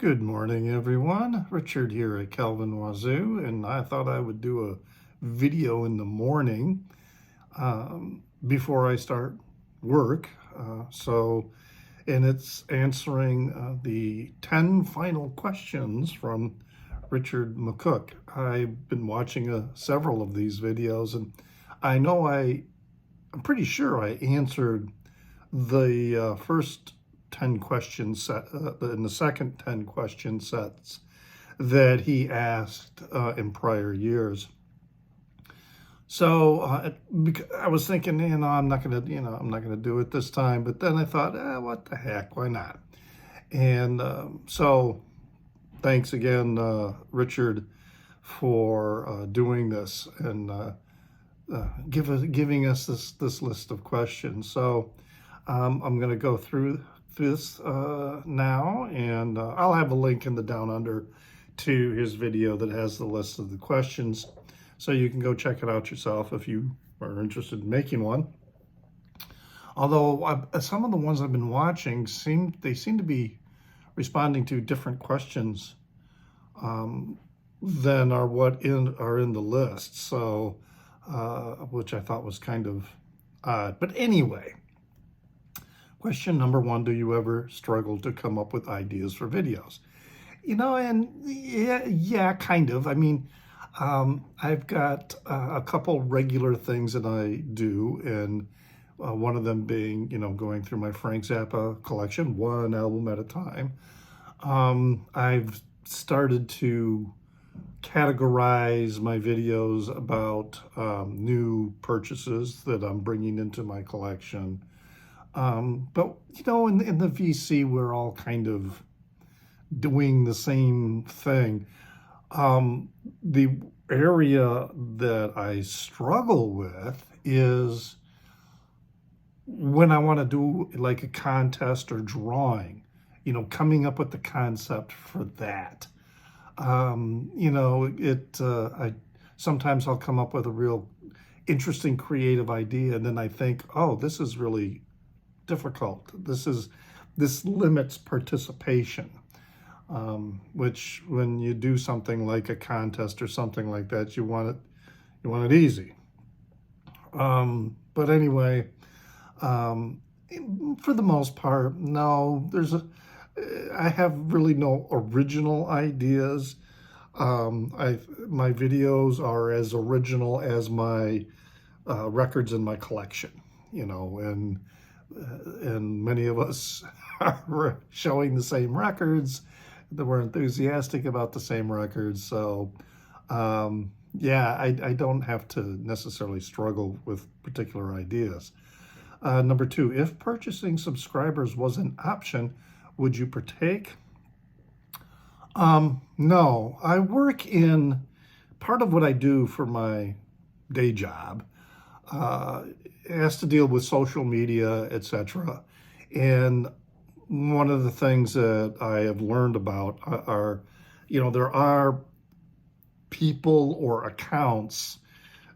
Good morning, everyone. Richard here at Calvin Wazoo, and I thought I would do a video in the morning before I start work. And it's answering the 10 final questions from Richard McCook. I've been watching several of these videos, and I know I'm pretty sure I answered the first 10 question set in the second 10 question sets that he asked in prior years. So I was thinking, I'm not gonna do it this time. But then I thought, what the heck, why not? And so thanks again, Richard, for doing this and giving us this list of questions. So I'm going to go through this now, and I'll have a link in the down under to his video that has the list of the questions, so you can go check it out yourself if you are interested in making one. Although some of the ones I've been watching seem to be responding to different questions than are in the list. So which I thought was kind of odd. But anyway, question number 1, do you ever struggle to come up with ideas for videos? And yeah, kind of. I mean, I've got a couple regular things that I do, and one of them being, going through my Frank Zappa collection, one album at a time. I've started to categorize my videos about new purchases that I'm bringing into my collection. But in the VC, we're all kind of doing the same thing. The area that I struggle with is when I want to do like a contest or drawing, coming up with the concept for that. I sometimes I'll come up with a real interesting creative idea, and then I think, oh, this is really difficult. This limits participation, which when you do something like a contest or something like that, you want it easy. But anyway, for the most part, no, I have really no original ideas. My videos are as original as my records in my collection, and many of us are showing the same records, that we're enthusiastic about the same records. So yeah, I don't have to necessarily struggle with particular ideas. Number 2, if purchasing subscribers was an option, would you partake? No, I work in part of what I do for my day job. Has to deal with social media, etc. And one of the things that I have learned about are, there are people or accounts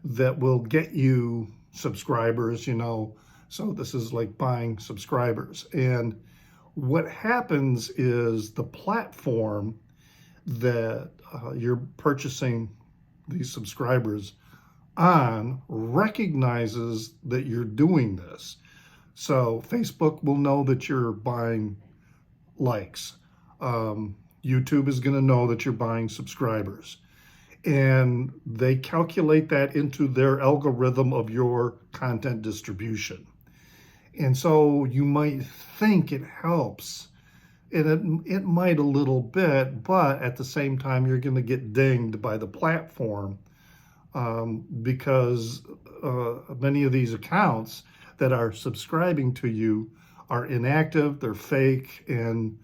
that will get you subscribers, so this is like buying subscribers. And what happens is the platform that you're purchasing these subscribers on recognizes that you're doing this. So Facebook will know that you're buying likes. YouTube is going to know that you're buying subscribers. And they calculate that into their algorithm of your content distribution. And so you might think it helps, and it might a little bit, but at the same time, you're going to get dinged by the platform because many of these accounts that are subscribing to you are inactive, they're fake, and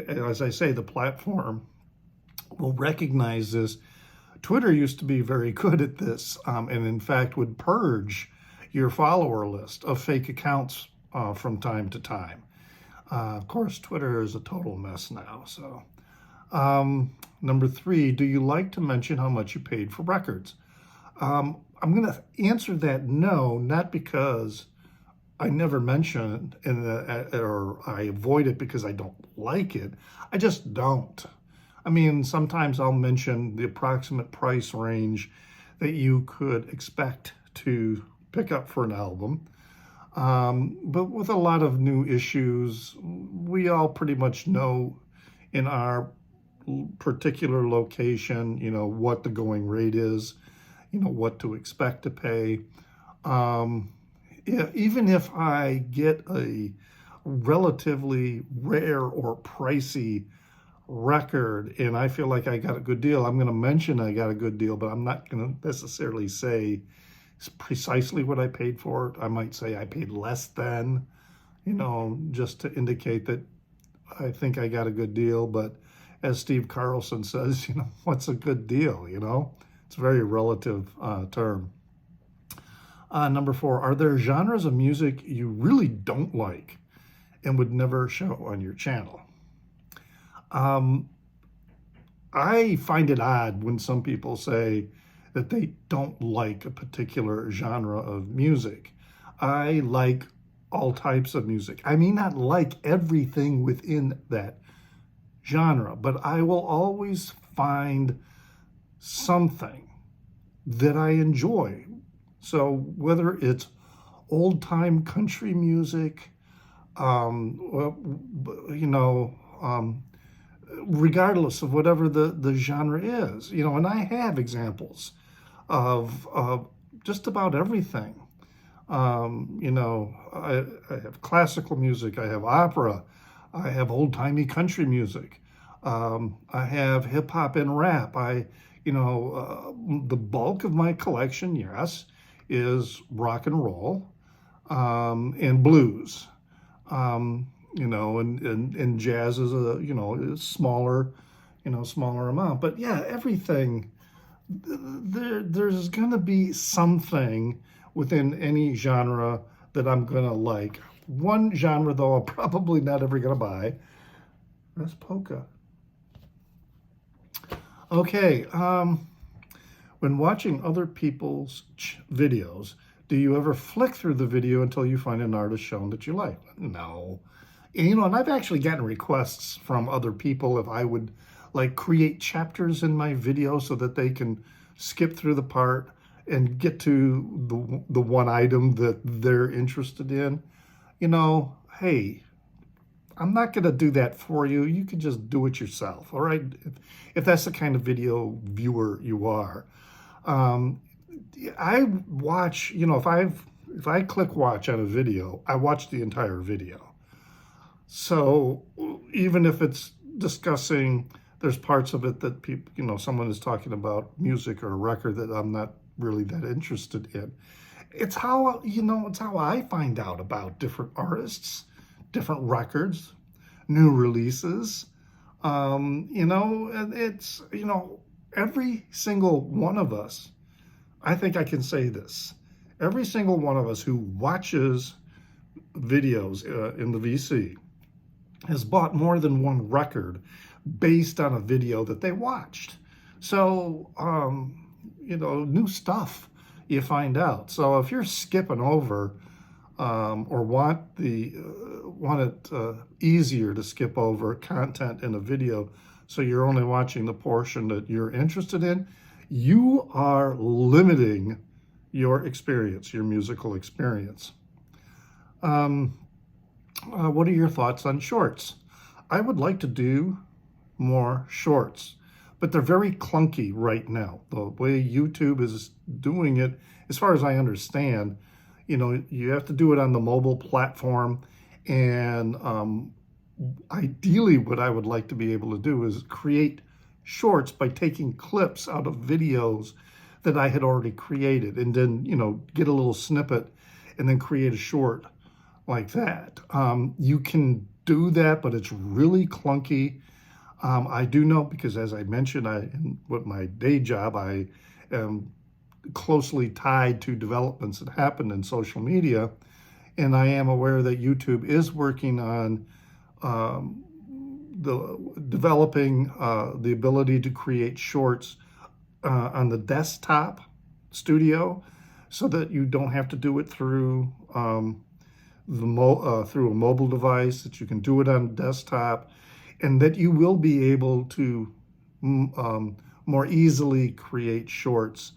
as I say, the platform will recognize this. Twitter used to be very good at this, and in fact would purge your follower list of fake accounts from time to time. Of course, Twitter is a total mess now. So, number 3, do you like to mention how much you paid for records? I'm going to answer that no, not because I never mention or I avoid it because I don't like it. I just don't. I mean, sometimes I'll mention the approximate price range that you could expect to pick up for an album. But with a lot of new issues, we all pretty much know in our particular location, what the going rate is, what to expect to pay. Um, yeah, even if I get a relatively rare or pricey record and I feel like I got a good deal, I'm going to mention I got a good deal, but I'm not going to necessarily say precisely what I paid for it. I might say I paid less than, just to indicate that I think I got a good deal. But as Steve Carlson says, what's a good deal? It's a very relative term. Number 4, are there genres of music you really don't like and would never show on your channel? I find it odd when some people say that they don't like a particular genre of music. I like all types of music. I may not like everything within that genre, but I will always find something that I enjoy. So whether it's old-time country music, well, regardless of whatever the genre is, and I have examples of just about everything. I have classical music, I have opera, I have old-timey country music, I have hip hop and rap. The bulk of my collection, yes, is rock and roll, and blues. And jazz is a smaller, smaller amount. But yeah, everything, there's going to be something within any genre that I'm going to like. One genre, though, I'm probably not ever going to buy. That's polka. Okay, when watching other people's videos, do you ever flick through the video until you find an artist shown that you like? No. And I've actually gotten requests from other people if I would create chapters in my video so that they can skip through the part and get to the one item that they're interested in. Hey, I'm not going to do that for you. You can just do it yourself, all right? If that's the kind of video viewer you are. I watch, if I click watch on a video, I watch the entire video. So even if it's discussing, there's parts of it that people, someone is talking about music or a record that I'm not really that interested in. It's how, it's how I find out about different artists, different records, new releases. It's, every single one of us, I think I can say this, every single one of us who watches videos in the VC has bought more than one record based on a video that they watched. So, new stuff you find out. So if you're skipping over or want it easier to skip over content in a video, so you're only watching the portion that you're interested in, you are limiting your experience, your musical experience. What are your thoughts on shorts? I would like to do more shorts, but they're very clunky right now. The way YouTube is doing it, as far as I understand, you have to do it on the mobile platform. And ideally, what I would like to be able to do is create shorts by taking clips out of videos that I had already created, and then, get a little snippet and then create a short like that. You can do that, but it's really clunky. I do know, because as I mentioned, with my day job, I am closely tied to developments that happen in social media, and I am aware that YouTube is working on developing the ability to create shorts on the desktop studio, so that you don't have to do it through through a mobile device, that you can do it on a desktop, and that you will be able to more easily create shorts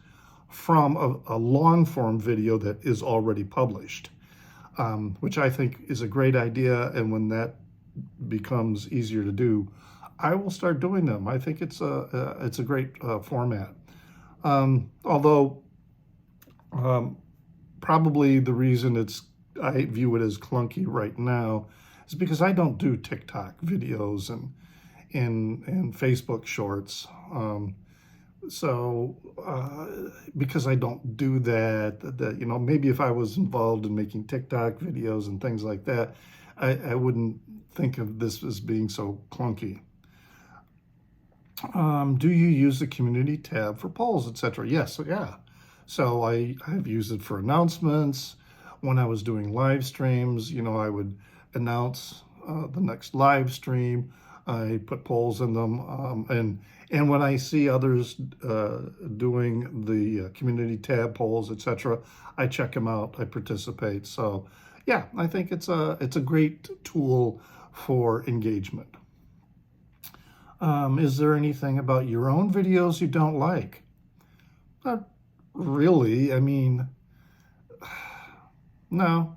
from a long form video that is already published, which I think is a great idea. And when that becomes easier to do, I will start doing them. I think it's a great format. Although probably the reason I view it as clunky right now is because I don't do TikTok videos and Facebook shorts. Because I don't do that, maybe if I was involved in making TikTok videos and things like that, I wouldn't think of this as being so clunky. Do you use the community tab for polls, etc.? Yes, yeah. So I've used it for announcements. When I was doing live streams, I would announce the next live stream. I put polls in them, and when I see others doing the community tab polls, etc., I check them out. I participate. So, yeah, I think it's a great tool for engagement. Is there anything about your own videos you don't like? Not really. I mean, no.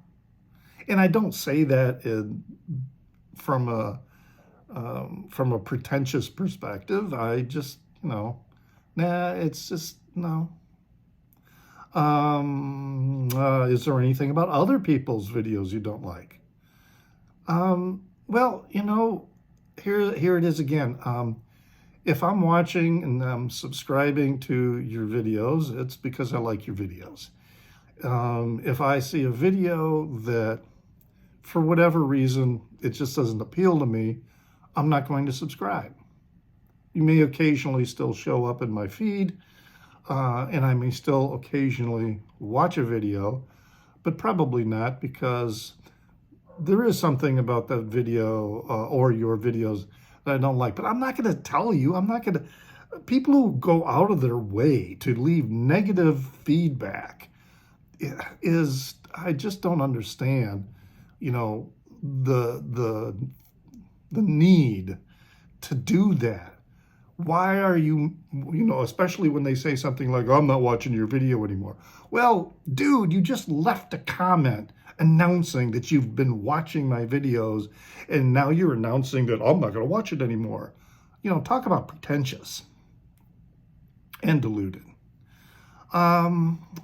And I don't say that from a pretentious perspective. I just, nah, it's just, no. Is there anything about other people's videos you don't like? Well, here it is again. If I'm watching and I'm subscribing to your videos, it's because I like your videos. If I see a video that, for whatever reason, it just doesn't appeal to me, I'm not going to subscribe. You may occasionally still show up in my feed, and I may still occasionally watch a video, but probably not, because there is something about that video or your videos that I don't like. But I'm not going to tell you. People who go out of their way to leave negative feedback I just don't understand, the need to do that. Why are you, especially when they say something like, I'm not watching your video anymore. Well, dude, you just left a comment announcing that you've been watching my videos, and now you're announcing that I'm not going to watch it anymore. Talk about pretentious and deluded.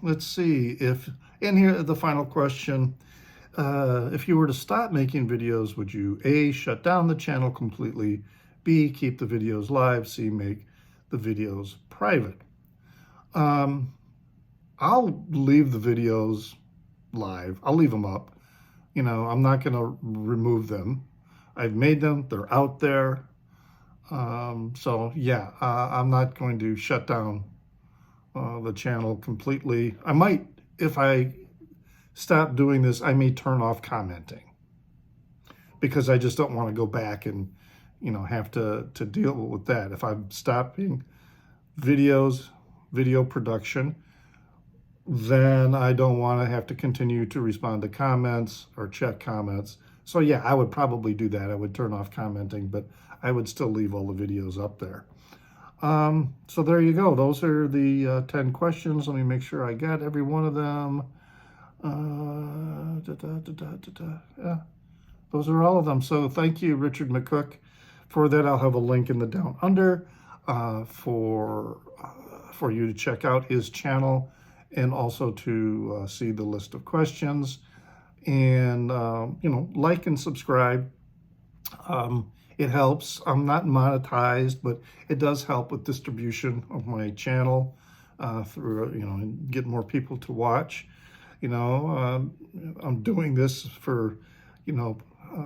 Let's see and here, the final question. If you were to stop making videos, would you A, shut down the channel completely, B, keep the videos live, C, make the videos private? I'll leave the videos live. I'll leave them up. I'm not going to remove them. I've made them. They're out there. So, yeah, I'm not going to shut down the channel completely. I might, if I stop doing this, I may turn off commenting, because I just don't want to go back and, have to deal with that. If I'm stopping video production, then I don't want to have to continue to respond to comments or check comments. So yeah, I would probably do that. I would turn off commenting, but I would still leave all the videos up there. So there you go. Those are the 10 questions. Let me make sure I got every one of them. Yeah, those are all of them. So thank you, Richard McCook. For that, I'll have a link in the down under for you to check out his channel, and also to see the list of questions, and like and subscribe. It helps. I'm not monetized, but it does help with distribution of my channel through get more people to watch. I'm doing this for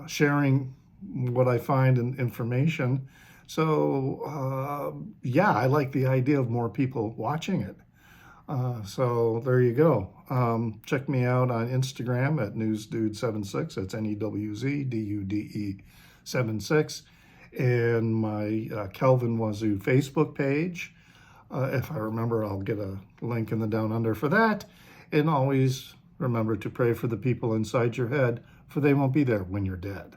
sharing what I find in information. So yeah, I like the idea of more people watching it. So there you go. Check me out on Instagram at newsdude76. That's NEWZDUDE76, and my Kelvin Wazoo Facebook page. If I remember, I'll get a link in the down under for that. And always remember to pray for the people inside your head for they won't be there when you're dead.